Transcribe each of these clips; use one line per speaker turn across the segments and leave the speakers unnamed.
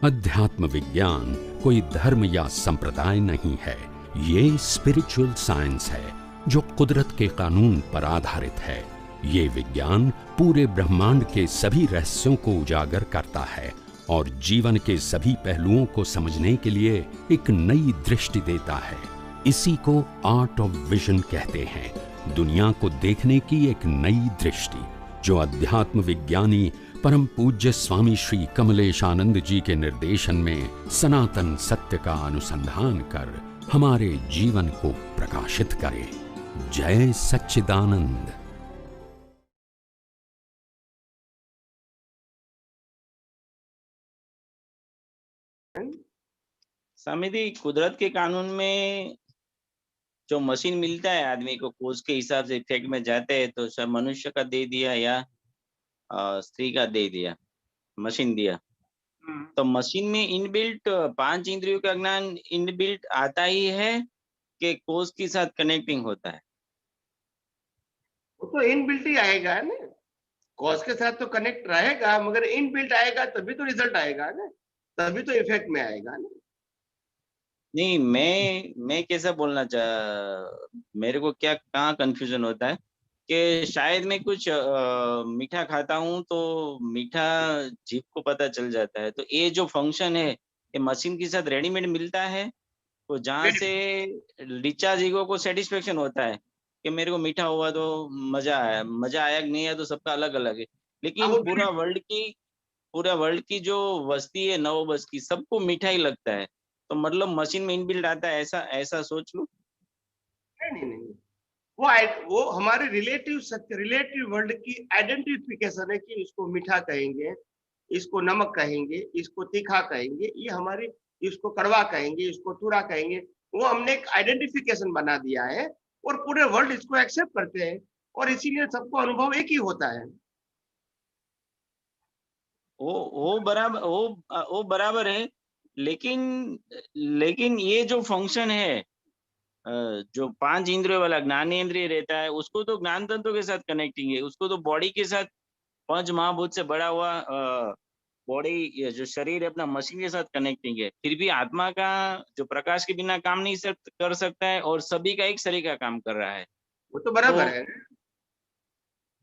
अध्यात्म विज्ञान कोई धर्म या संप्रदाय नहीं है, ये स्पिरिचुअल साइंस है जो कुदरत के कानून पर आधारित है। ये विज्ञान पूरे ब्रह्मांड के सभी रहस्यों को उजागर करता है और जीवन के सभी पहलुओं को समझने के लिए एक नई दृष्टि देता है। इसी को आर्ट ऑफ विजन कहते हैं, दुनिया को देखने की एक नई दृष्टि, जो अध्यात्म विज्ञानी परम पूज्य स्वामी श्री कमलेशानंद जी के निर्देशन में सनातन सत्य का अनुसंधान कर हमारे जीवन को प्रकाशित करे। जय सच्चिदानंद।
स्वामी जी, कुदरत के कानून में जो मशीन मिलता है आदमी को, कोज के हिसाब से इफेक्ट में जाते हैं, तो सब मनुष्य का दे दिया या स्त्री का दे दिया, मशीन दिया। तो मशीन में इनबिल्ट 5 इंद्रियों का ज्ञान इनबिल्ट आता ही है कि कोज के साथ कनेक्टिंग होता है?
वो तो इनबिल्ट ही आएगा ना, कॉज के साथ तो कनेक्ट रहेगा, मगर इनबिल्ट आएगा तभी तो रिजल्ट आएगा ना, तभी तो इफेक्ट में आएगा ना।
नहीं, मैं कैसा बोलना मेरे को क्या कहाँ कंफ्यूजन होता है कि शायद मैं कुछ मीठा खाता हूँ तो मीठा जीभ को पता चल जाता है, तो ये जो फंक्शन है ये मशीन के साथ रेडीमेड मिलता है, तो जहाँ से रिचार्ज ईगो को सेटिस्फेक्शन होता है कि मेरे को मीठा हुआ तो मजा आया कि नहीं आया तो सबका अलग अलग है, लेकिन पूरा वर्ल्ड की जो वस्ती है 9 बस की, सबको मीठा ही लगता है, तो मतलब मशीन में इनबिल्ट आता है, ऐसा सोच लूं?
नहीं, वो हमारे रिलेटिव सत्य, रिलेटिव वर्ल्ड की आइडेंटिफिकेशन है कि इसको मीठा कहेंगे, इसको नमक कहेंगे, इसको तीखा कहेंगे, ये हमारी, इसको कड़वा कहेंगे, इसको तुरा कहेंगे। वो हमने एक आइडेंटिफिकेशन बना दिया है और पूरे वर्ल्ड इसको एक्सेप्ट करते हैं और इसीलिए सबको अनुभव एक ही होता है।
वो बराबर है, लेकिन ये जो फंक्शन है, जो 5 इंद्रियों वाला ज्ञानेंद्रिय रहता है, उसको तो ज्ञान तंत्रों के साथ कनेक्टिंग है, उसको तो बॉडी के साथ, पंच महाभूत से बड़ा हुआ बॉडी जो शरीर है अपना मशीन के साथ कनेक्टिंग है, फिर भी आत्मा का जो प्रकाश के बिना काम नहीं कर सकता है और सभी का एक शरीर का काम कर रहा है।
वो तो बराबर है।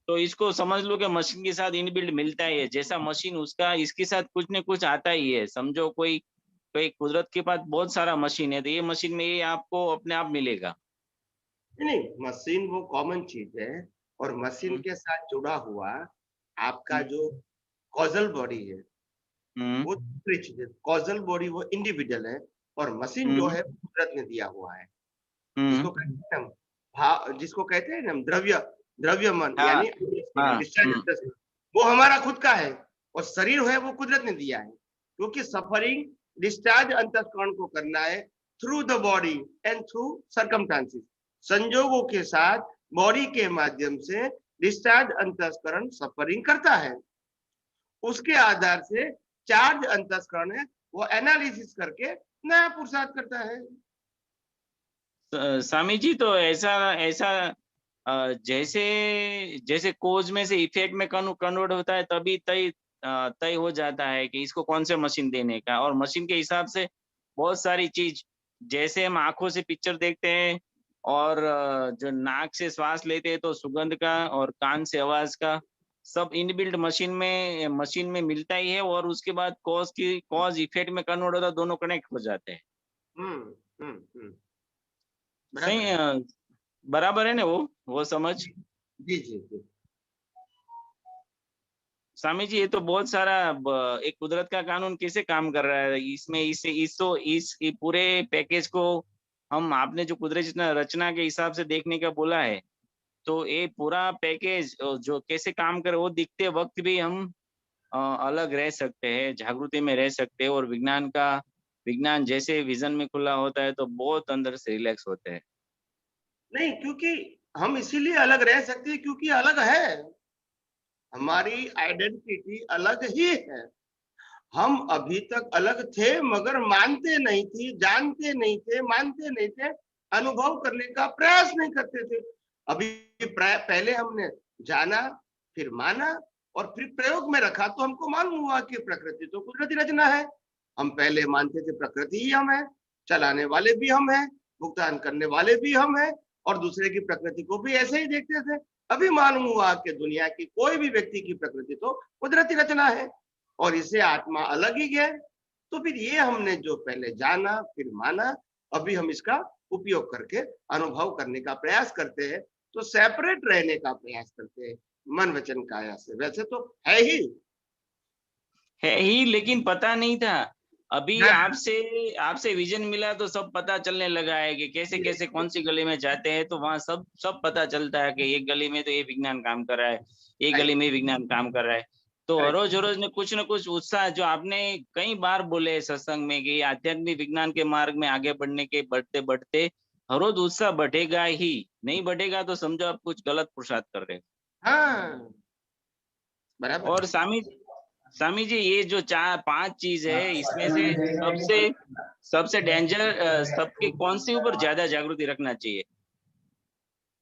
तो इसको समझ लो कि मशीन के साथ इनबिल्ट मिलता ही है, जैसा मशीन उसका इसके साथ कुछ न कुछ आता ही है। समझो कोई कुदरत के पास बहुत सारा मशीन है, तो ये मशीन में ये आपको अपने आप मिलेगा।
नहीं, मशीन वो कॉमन चीज है और मशीन के साथ जुड़ा हुआ आपका जो कॉजल बॉडी है वो दूसरी चीज है। कॉजल बॉडी वो इंडिविजुअल है और मशीन जो है कुदरत ने दिया हुआ है, जिसको कहते हैं ना द्रव्यमन, यानी वो हमारा खुद का है और शरीर है वो कुदरत ने दिया है, क्योंकि सफरिंग डिस्चार्ज अंतःकरण को करना है through the body and through circumstances, संजोगों के साथ बॉडी के माध्यम से डिस्चार्ज अंतःकरण सफरिंग करता है। उसके आधार से चार्ज अंतःकरण है वो एनालिसिस करके नया पुरुषार्थ करता है।
स्वामी जी, तो ऐसा जैसे कोज में से इफेक्ट में कन्वर्ट होता है, तभी तय हो जाता है कि इसको कौन से मशीन देने का, और मशीन के हिसाब से बहुत सारी चीज, जैसे हम आंखों से पिक्चर देखते हैं और जो नाक से श्वास लेते हैं तो सुगंध का, और कान से आवाज का, सब इनबिल्ट मशीन में मिलता ही है, और उसके बाद कॉज इफेक्ट में कन्वर्ट होता है, दोनों कनेक्ट हो जाते हैं। सही, बराबर है ना वो समझ?
जी जी जी।
स्वामी जी, ये तो बहुत सारा एक कुदरत का कानून कैसे काम कर रहा है इसमें, इस पूरे पैकेज को हम, आपने जो कुदरत रचना के हिसाब से देखने का बोला है, तो ये पूरा पैकेज जो कैसे काम करे, वो दिखते वक्त भी हम अलग रह सकते हैं, जागृति में रह सकते हैं, और विज्ञान जैसे विजन में खुला होता है तो बहुत अंदर से रिलैक्स होते हैं।
नहीं, क्योंकि हम इसीलिए अलग रह सकते हैं क्योंकि अलग है, हमारी आइडेंटिटी अलग ही है। हम अभी तक अलग थे मगर मानते नहीं थे, जानते नहीं थे, मानते नहीं थे, अनुभव करने का प्रयास नहीं करते थे। अभी पहले हमने जाना, फिर माना और फिर प्रयोग में रखा, तो हमको मालूम हुआ कि प्रकृति तो कुदरती रचना है, हम पहले मानते थे प्रकृति ही हम है, चलाने वाले भी हम हैं, भुगतान करने वाले भी हम हैं, और दूसरे की प्रकृति को भी ऐसे ही देखते थे। अभी मालूम हुआ कि दुनिया की कोई भी व्यक्ति की प्रकृति तो कुदरती रचना है और इसे आत्मा अलग ही है। तो फिर ये हमने जो पहले जाना फिर माना, अभी हम इसका उपयोग करके अनुभव करने का प्रयास करते हैं, तो सेपरेट रहने का प्रयास करते हैं मन वचन काया से। वैसे तो है ही,
लेकिन पता नहीं था। अभी आपसे विजन मिला तो सब पता चलने लगा है कि कैसे कैसे कौन सी गली में जाते हैं तो वहां सब पता चलता है कि एक गली में तो ये विज्ञान काम कर रहा है, एक गली में विज्ञान काम कर रहा है। तो रोज रोज ने कुछ न कुछ उत्साह, जो आपने कई बार बोले सत्संग में कि आध्यात्मिक विज्ञान के मार्ग में आगे बढ़ने के बढ़ते बढ़ते हर रोज उत्साह बढ़ेगा ही, नहीं बढ़ेगा तो समझो आप कुछ गलत पुरुषार्थ कर रहे हो।
हाँ, बराबर।
और स्वामी जी, ये जो 4-5 चीज है, इसमें से सबसे डेंजर सबके कौन सी ऊपर ज्यादा जागृति रखना चाहिए?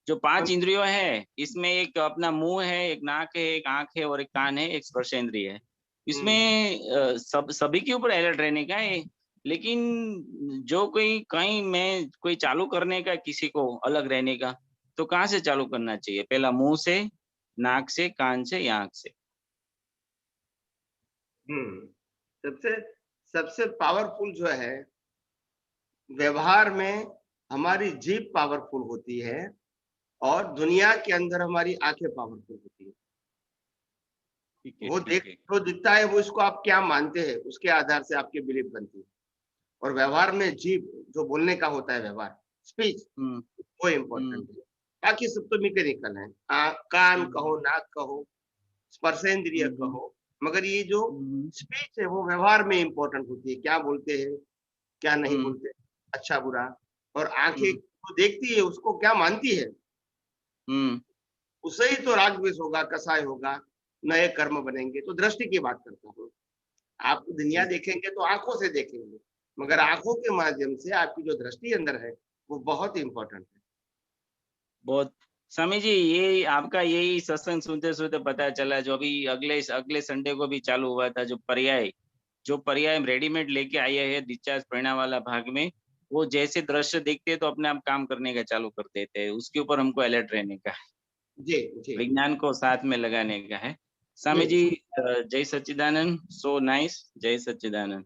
जो 5 इंद्रियों है, इसमें एक अपना मुंह है, एक नाक है, एक आंख है और एक कान है, एक स्पर्शेंद्रिय है। इसमें सभी के ऊपर अलर्ट रहने का है। लेकिन जो कोई चालू करने का किसी को अलग रहने का, तो कहाँ से चालू करना चाहिए? पहला मुंह से, नाक से, कान से या आंख से?
सबसे पावरफुल जो है व्यवहार में हमारी जीभ पावरफुल होती है और दुनिया के अंदर हमारी आंखें पावरफुल होती है। वो जो दिखता है वो इसको आप क्या मानते हैं उसके आधार से आपकी बिलीफ बनती है। और व्यवहार में जीभ जो बोलने का होता है, व्यवहार स्पीच, वो इम्पोर्टेंट है। बाकी सब तो मैकेनिकल है, कान कहो, नाक कहो, स्पर्शेंद्रिय कहो, मगर ये जो स्पीच है वो व्यवहार में इम्पोर्टेंट होती है। क्या बोलते हैं, क्या नहीं बोलते, अच्छा बुरा। और आंखें जो देखती है उसको क्या मानती है, उससे ही तो राग द्वेष होगा, कसाय होगा, नए कर्म बनेंगे। तो दृष्टि की बात करता हूँ। आप दुनिया देखेंगे तो आंखों से देखेंगे, मगर आंखों के माध्यम से आपकी जो दृष्टि अंदर है वो बहुत इंपॉर्टेंट है।
बहुत। स्वामी जी, ये आपका यही सत्संग सुनते सुनते पता चला, जो अभी अगले संडे को भी चालू हुआ था, जो पर्याय रेडीमेड लेके आए हैं डिस्चार्ज परिणाम वाला भाग में, वो जैसे दृश्य देखते तो अपने आप काम करने का चालू कर देते हैं। उसके ऊपर हमको अलर्ट रहने का है,
जी।
विज्ञान को साथ में लगाने का है। स्वामी जी, जय सच्चिदानंद। So nice. जय सच्चिदानंद।